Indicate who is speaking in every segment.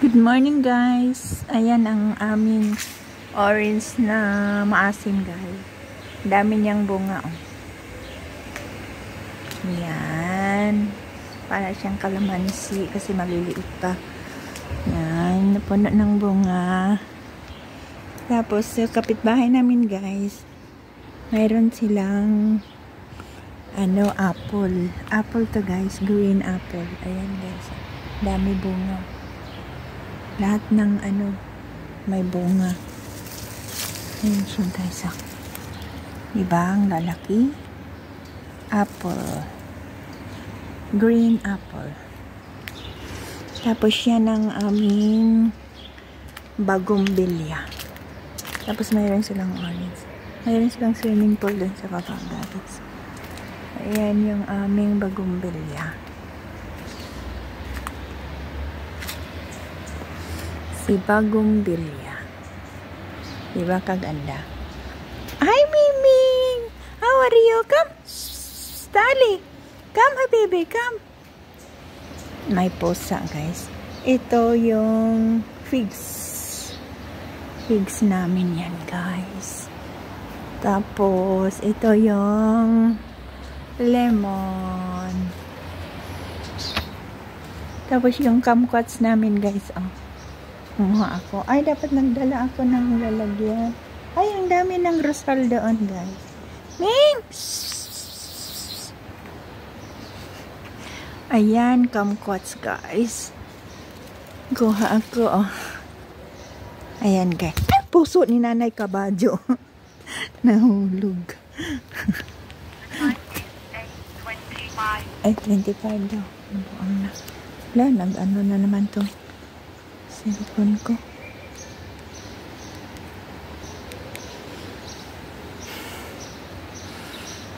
Speaker 1: Good morning guys. Ayan ang aming orange na maasim guys. Dami niyang bunga oh. Yan. Para siyang kalamansi kasi maliliit pa. Yan. Napuno ng bunga. Tapos sa kapitbahay namin guys, mayroon silang apple. Apple to guys. Green apple. Ayan guys. Dami bunga. Lahat ng may bunga. Ayan siya guys. Diba ang lalaki? Apple. Green apple. Tapos yan ang aming bagumbilya. Tapos mayroon silang orange. Mayroon silang swimming pool dun sa baba guys. Ayan yung aming bagumbilya. Si bagumbilya. Diba kaganda? Hi Miming! How are you? Come! Stali! Come habibi! Come! May pusa guys. Ito yung figs. Figs namin yan guys. Tapos ito yung lemon. Tapos yung kumquats namin guys. Oh. Kumuha ako. Ay, dapat nagdala ako ng lalagyan. Ay, ang dami ng rosal doon, guys. Ming! Ayan, kumquats, guys. Kuha ako, oh. Ayan, guys. Ay, puso ni Nanay Kabadyo. Nahulog. Ay, 25 daw. Nabuang na. Wala, nag-ano na naman to. Cellphone ko.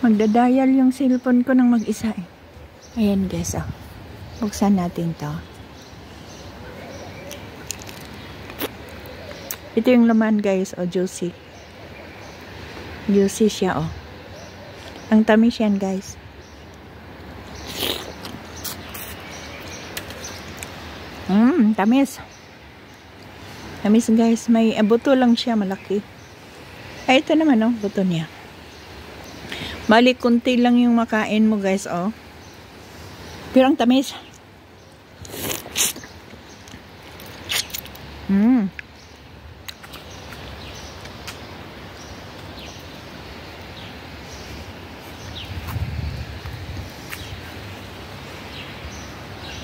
Speaker 1: Magdadial yung cellphone ko ng mag-isa eh. Ayan guys, oh. Buksan natin to. Ito yung laman guys, oh, juicy. Juicy siya, oh. Ang tamis yan guys. Tamis. Tamis guys, may buto lang siya malaki. Ay, ito naman oh, buto niya. Bali, kunti lang yung makain mo guys, oh. Pero ang tamis.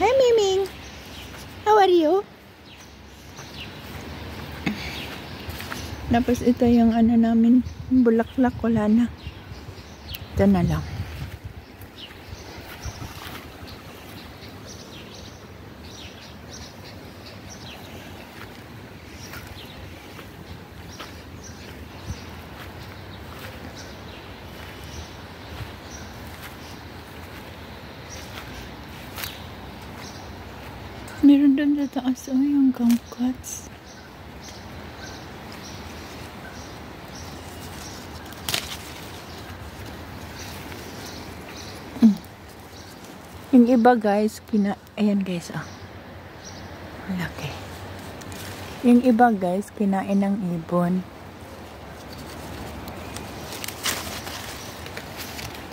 Speaker 1: Hi Miming. How are you? Tapos ito yung namin, bulaklak, wala na. Ito na lang. Meron doon sa taas, oh, yung kumquats. Yung iba guys, ayan guys, oh. Malaki. Yung iba guys, kinain ng ibon.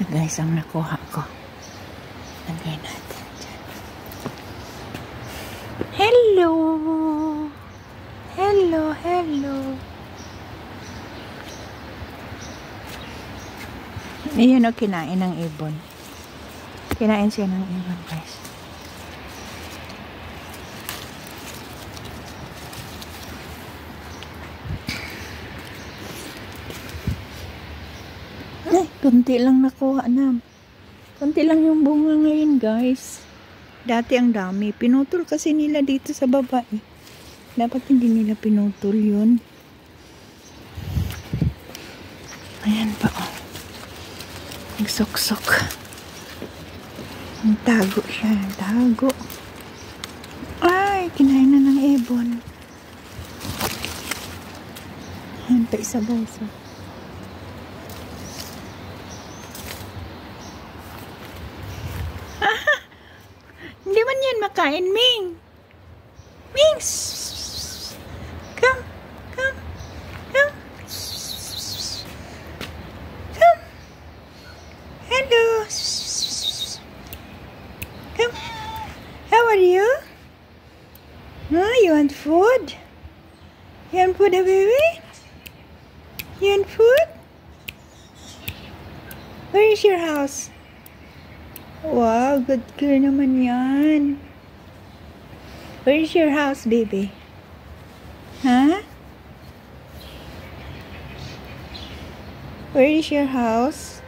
Speaker 1: Ito guys, ang nakuha ko. Lagay natin dyan. Hello! Hello, hello! Ayan o, kinain ng ibon. Kinain siya ng ibon guys. Ay, kunti lang nakuha na. Kunti lang yung bunga ngayon guys. Dati ang dami. Pinutol kasi nila dito sa baba eh. Dapat hindi nila pinutol yun. Ayan pa oh. Nagsuksok. Tago siya. Tago. Ay, kinain na ng ibon. Ayan pa isa guys. Hindi man yan makain, Ming. Ming, Come, come, come. Come. Hello. Come. How are you? Huh? You want food? You want food, baby? You want food? Where is your house? Wow, good girl naman yan. Where is your house, baby? Huh? Where is your house?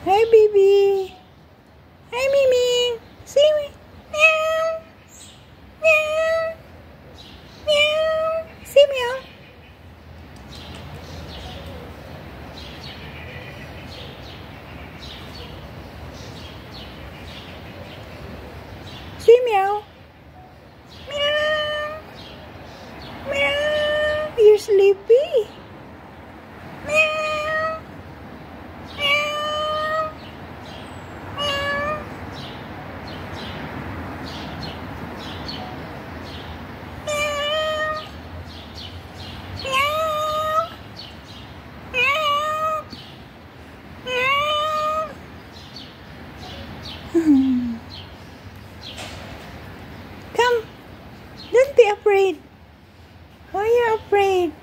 Speaker 1: Hi, baby. Hi, Mimi. See me. Meow. Meow. Meow. See meow. See meow. Meow. Meow. You're sleepy. Meow. Meow. Meow. Come, don't be afraid. Why are you afraid?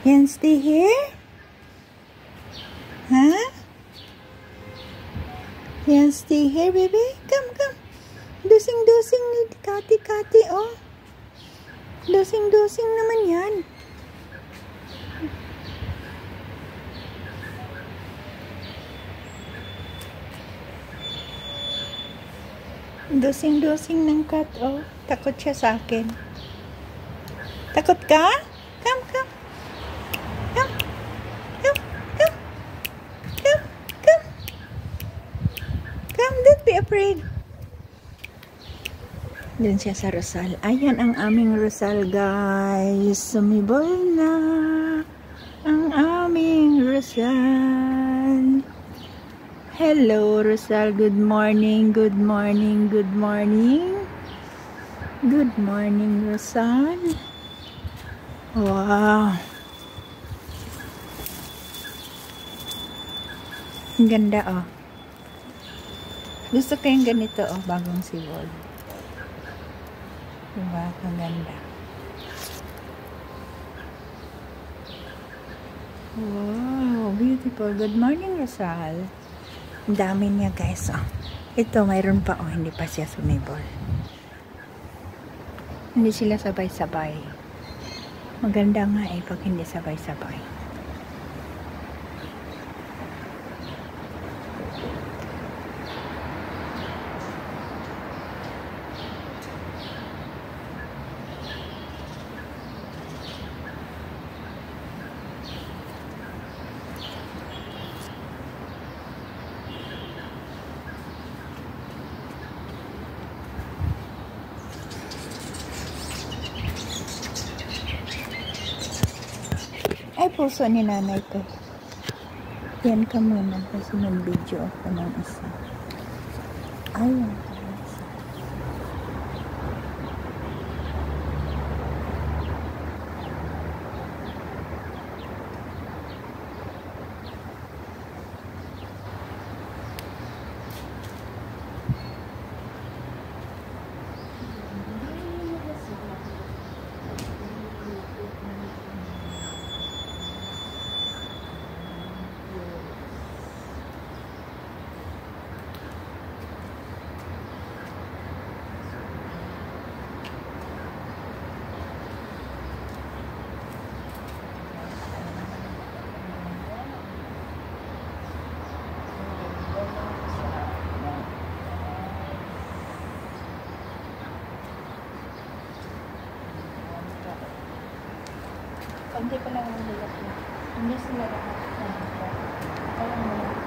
Speaker 1: You stay here? Huh? You stay here, baby? Come, come. Dusing-dusing ni Kati-Kati, oh. Dusing-dusing naman yan. Dosing-dosing ng cat, oh. Takot siya sa akin. Takot ka? Come, come. Come. Come, come. Come, come. Come, don't be afraid. Doon siya sa Rosal. Ayan ang aming Rosal, guys. Sumibol na ang aming Rosal. Hello, Rosal. Good morning, good morning, good morning. Good morning, Rosal. Wow. Ang ganda, oh. Gusto ko yung ganito, oh, bagong SeaWorld. Diba? Ang ganda. Wow, beautiful. Good morning, Rosal. Ang dami niya, guys, oh. Ito, mayroon pa, oh, hindi pa siya sumibol. Hindi sila sabay-sabay. Maganda nga eh, pag hindi sabay-sabay. Ay, puso ni nanay to. Yan ka muna kasi nag-video ako ng isa. Ayun. Hindi pa lang ang nilak na. Hindi sila lahat. Parang nilak.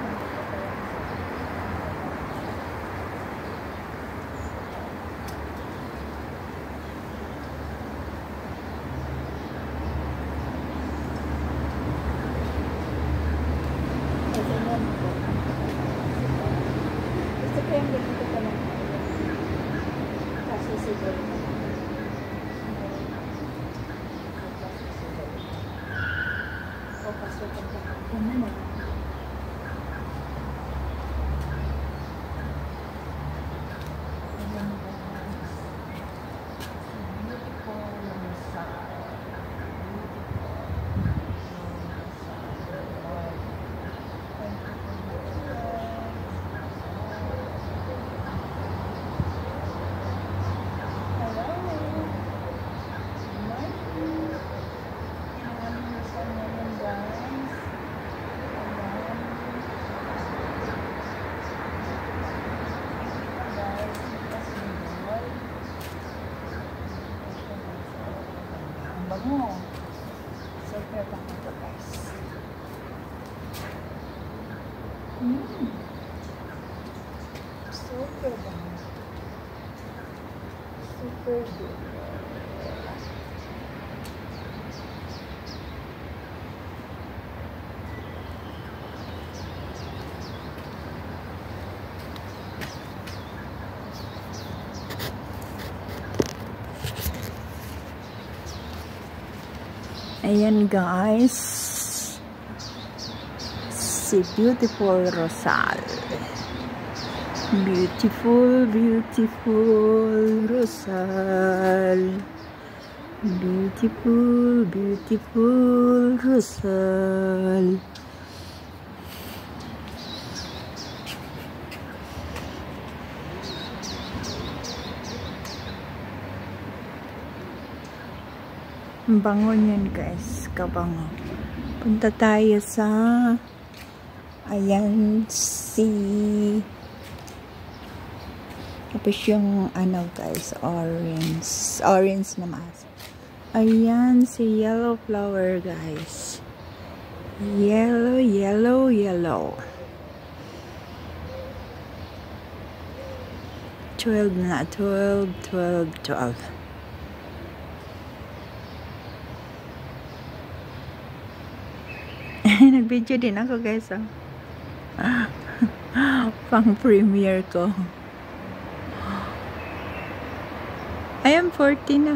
Speaker 1: papasok ang kahapon na. Bango. Super bango to, guys. Super bango. Super good. Ayan guys, si beautiful Rosal. Beautiful, beautiful Rosal. Beautiful, beautiful Rosal. Ang bango niyan guys, kabango. Punta tayo sa ayan si tapos yung ano guys, orange na mas. Ayan si yellow flower guys. Yellow, yellow, yellow. 12 na, 12, 12, 12. Nag-video din ako guys, oh. Pang premiere ko. I am 40 na.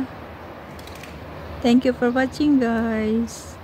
Speaker 1: Thank you for watching guys.